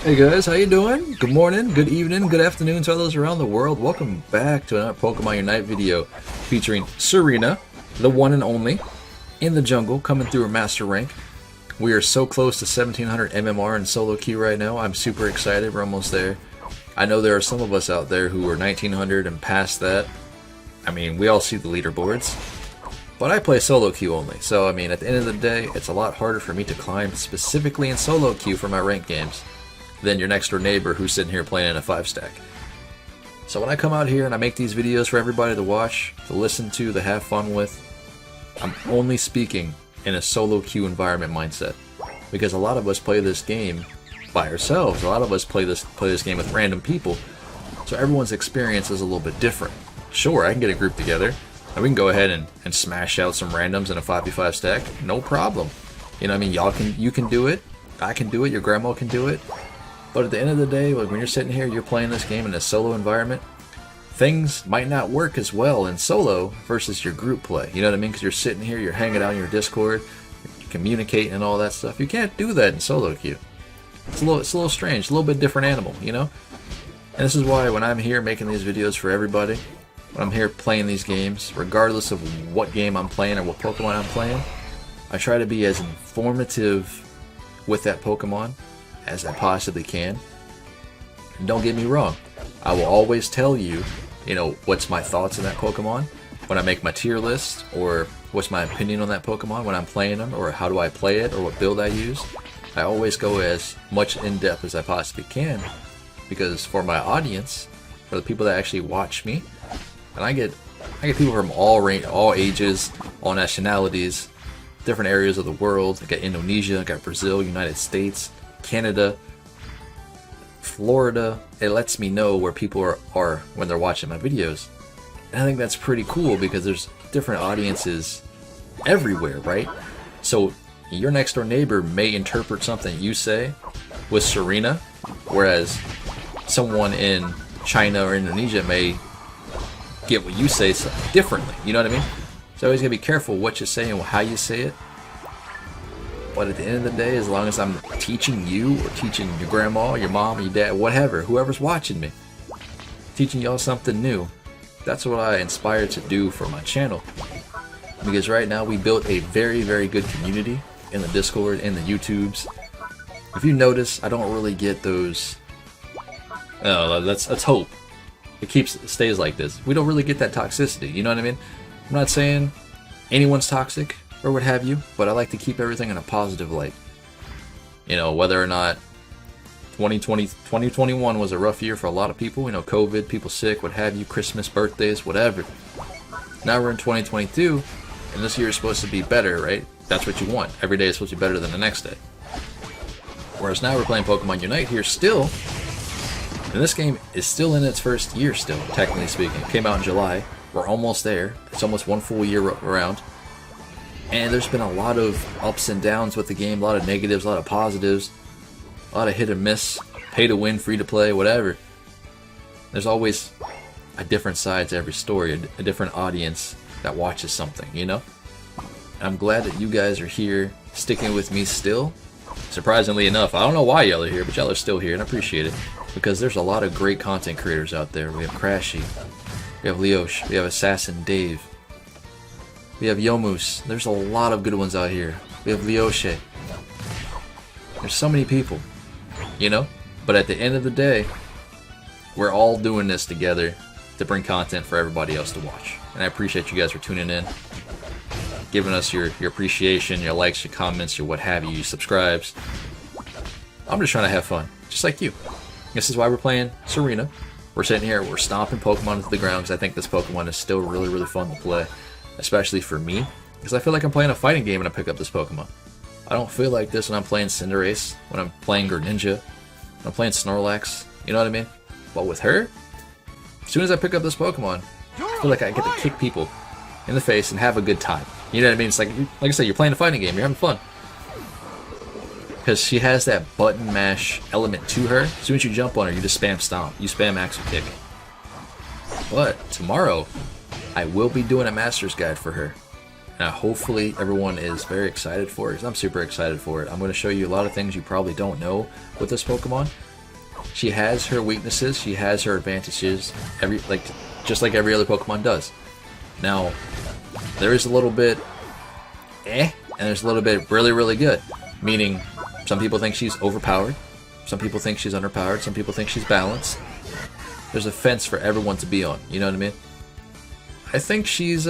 Hey guys, how you doing? Good morning, good evening, good afternoon to others around the world. Welcome back to another Pokemon Unite video featuring Tsareena, the one and only, in the jungle, coming through a master rank. We are so close to 1700 MMR in solo queue right now. I'm super excited. We're almost there. I know there are some of us out there who are 1900 and past that. I mean, we all see the leaderboards. But I play solo queue only, so I mean, at the end of the day, it's a lot harder for me to climb specifically in solo queue for my ranked games than your next door neighbor who's sitting here playing in a 5-stack. So when I come out here and I make these videos for everybody to watch, to listen to, to have fun with, I'm only speaking in a solo queue environment mindset. Because a lot of us play this game by ourselves. A lot of us play this game with random people. So everyone's experience is a little bit different. Sure, I can get a group together and we can go ahead and smash out some randoms in a 5v5 stack. No problem. You know what I mean? You can do it. I can do it. Your grandma can do it. But at the end of the day, like when you're sitting here, you're playing this game in a solo environment, things might not work as well in solo versus your group play. You know what I mean? Because you're sitting here, you're hanging out in your Discord, you're communicating and all that stuff. You can't do that in solo queue. It's a little strange, a little bit different animal, you know? And this is why when I'm here making these videos for everybody, when I'm here playing these games, regardless of what game I'm playing or what Pokemon I'm playing, I try to be as informative with that Pokemon as I possibly can. And don't get me wrong, I will always tell you, what's my thoughts on that Pokemon when I make my tier list, or what's my opinion on that Pokemon when I'm playing them, or how do I play it, or what build I use. I always go as much in depth as I possibly can, because for my audience, for the people that actually watch me, and I get people from all ages, all nationalities, different areas of the world. I got Indonesia, I got Brazil, United States, Canada, Florida. It lets me know where people are when they're watching my videos. And I think that's pretty cool because there's different audiences everywhere, right? So your next door neighbor may interpret something you say with Tsareena, whereas someone in China or Indonesia may get what you say differently. You know what I mean? So always gotta be careful what you say and how you say it. But at the end of the day, as long as I'm teaching you or teaching your grandma, your mom, your dad, whatever, whoever's watching me, teaching y'all something new, that's what I inspired to do for my channel. Because right now we built a very, very good community in the Discord, in the YouTubes. If you notice, I don't really get those. Let's hope it stays like this. We don't really get that toxicity. You know what I mean? I'm not saying anyone's toxic or what have you, but I like to keep everything in a positive light. Whether or not 2021 was a rough year for a lot of people, COVID, people sick, what have you, Christmas, birthdays, whatever. Now we're in 2022, and this year is supposed to be better, right? That's what you want. Every day is supposed to be better than the next day. Whereas now we're playing Pokemon Unite here still, and this game is still in its first year still, technically speaking. It came out in July. We're almost there. It's almost one full year around. And there's been a lot of ups and downs with the game, a lot of negatives, a lot of positives, a lot of hit and miss, pay to win, free to play, whatever. There's always a different side to every story, a different audience that watches something, And I'm glad that you guys are here, sticking with me still. Surprisingly enough, I don't know why y'all are here, but y'all are still here, and I appreciate it. Because there's a lot of great content creators out there. We have Crashy, we have Leosh, we have Assassin Dave, we have Yomus. There's a lot of good ones out here. We have Leoshe. There's so many people, But at the end of the day, we're all doing this together to bring content for everybody else to watch. And I appreciate you guys for tuning in, giving us your appreciation, your likes, your comments, your what have you, your subscribes. I'm just trying to have fun, just like you. This is why we're playing Tsareena. We're sitting here, we're stomping Pokemon into the ground because I think this Pokemon is still really, really fun to play. Especially for me, because I feel like I'm playing a fighting game when I pick up this Pokemon. I don't feel like this when I'm playing Cinderace, when I'm playing Greninja, when I'm playing Snorlax, you know what I mean? But with her, as soon as I pick up this Pokemon, I feel like I get to kick people in the face and have a good time. You know what I mean? It's like I said, you're playing a fighting game, you're having fun. Because she has that button mash element to her. As soon as you jump on her, you just spam stomp. You spam axle kick. But tomorrow, I will be doing a master's guide for her. And hopefully everyone is very excited for it, because I'm super excited for it. I'm going to show you a lot of things you probably don't know with this Pokemon. She has her weaknesses, she has her advantages, just like every other Pokemon does. Now, there is a little bit and there's a little bit really, really good. Meaning, some people think she's overpowered, some people think she's underpowered, some people think she's balanced. There's a fence for everyone to be on, you know what I mean? I think she's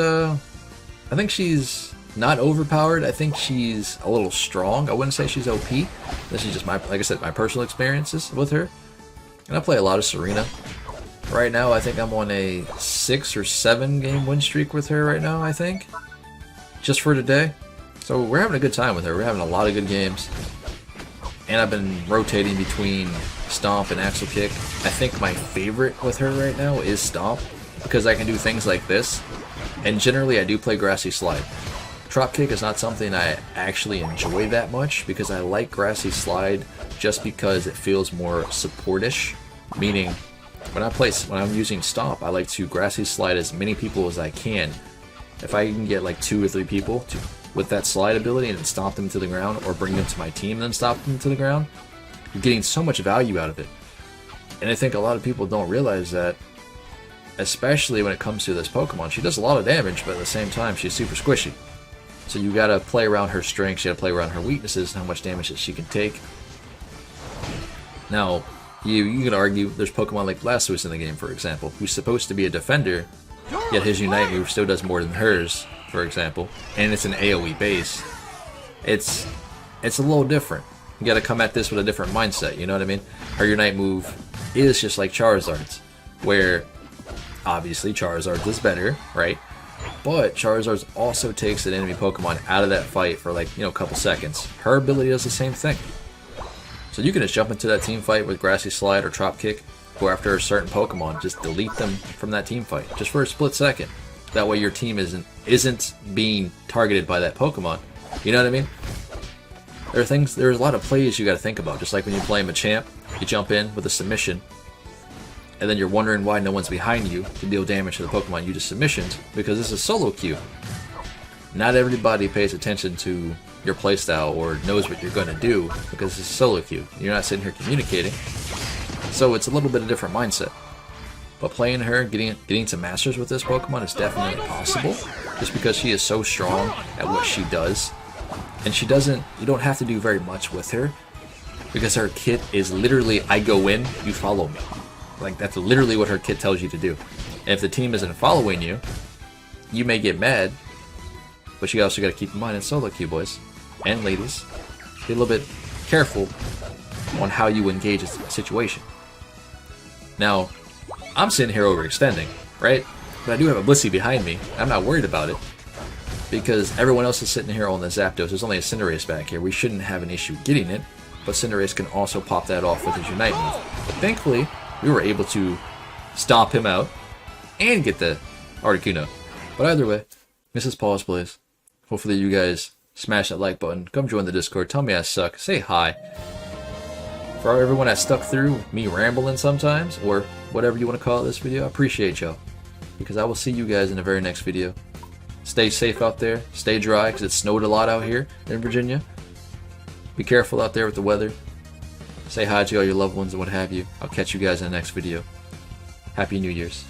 not overpowered. I think she's a little strong. I wouldn't say she's OP. This is just like I said, my personal experiences with her. And I play a lot of Tsareena. Right now, I think I'm on a 6 or 7 game win streak with her right now, I think. Just for today. So we're having a good time with her. We're having a lot of good games. And I've been rotating between Stomp and Axle Kick. I think my favorite with her right now is Stomp, because I can do things like this. And generally I do play Grassy Slide. Drop Kick is not something I actually enjoy that much, because I like Grassy Slide just because it feels more support-ish. Meaning, when I'm using Stomp, I like to Grassy Slide as many people as I can. If I can get like 2 or 3 people with that slide ability and then stomp them to the ground, or bring them to my team and then stomp them to the ground, you're getting so much value out of it. And I think a lot of people don't realize that, especially when it comes to this Pokemon. She does a lot of damage, but at the same time, she's super squishy. So you gotta play around her strengths, you gotta play around her weaknesses, and how much damage that she can take. Now, you could argue there's Pokemon like Blastoise in the game, for example, who's supposed to be a defender, yet his Unite move still does more than hers, for example, and it's an AoE base. It's a little different. You gotta come at this with a different mindset, you know what I mean? Her Unite move is just like Charizard's, where obviously Charizard's is better, right? But Charizard also takes an enemy Pokemon out of that fight for like, a couple seconds. Her ability does the same thing. So you can just jump into that team fight with Grassy Slide or Drop Kick, go after a certain Pokemon, just delete them from that team fight, just for a split second. That way your team isn't being targeted by that Pokemon. You know what I mean? There's a lot of plays you gotta think about, just like when you play Machamp, you jump in with a submission, and then you're wondering why no one's behind you to deal damage to the Pokemon you just submissioned, because this is solo queue. Not everybody pays attention to your playstyle or knows what you're going to do, because it's solo queue. You're not sitting here communicating. So it's a little bit of a different mindset. But playing her, getting to Masters with this Pokemon is definitely possible, just because she is so strong at what she does. And you don't have to do very much with her, because her kit is literally, I go in, you follow me. Like, that's literally what her kit tells you to do. And if the team isn't following you, you may get mad, but you also got to keep in mind it's solo queue, boys and ladies. Be a little bit careful on how you engage a situation. Now, I'm sitting here overextending, right? But I do have a Blissey behind me. I'm not worried about it, because everyone else is sitting here on the Zapdos. There's only a Cinderace back here. We shouldn't have an issue getting it, but Cinderace can also pop that off with his Unite move. But thankfully, we were able to stomp him out and get the Articuno. But either way, this is Pawse, please. Hopefully you guys smash that like button. Come join the Discord. Tell me I suck. Say hi. For everyone that stuck through me rambling sometimes, or whatever you want to call it this video, I appreciate y'all. Because I will see you guys in the very next video. Stay safe out there. Stay dry, because it snowed a lot out here in Virginia. Be careful out there with the weather. Say hi to all your loved ones and what have you. I'll catch you guys in the next video. Happy New Year's.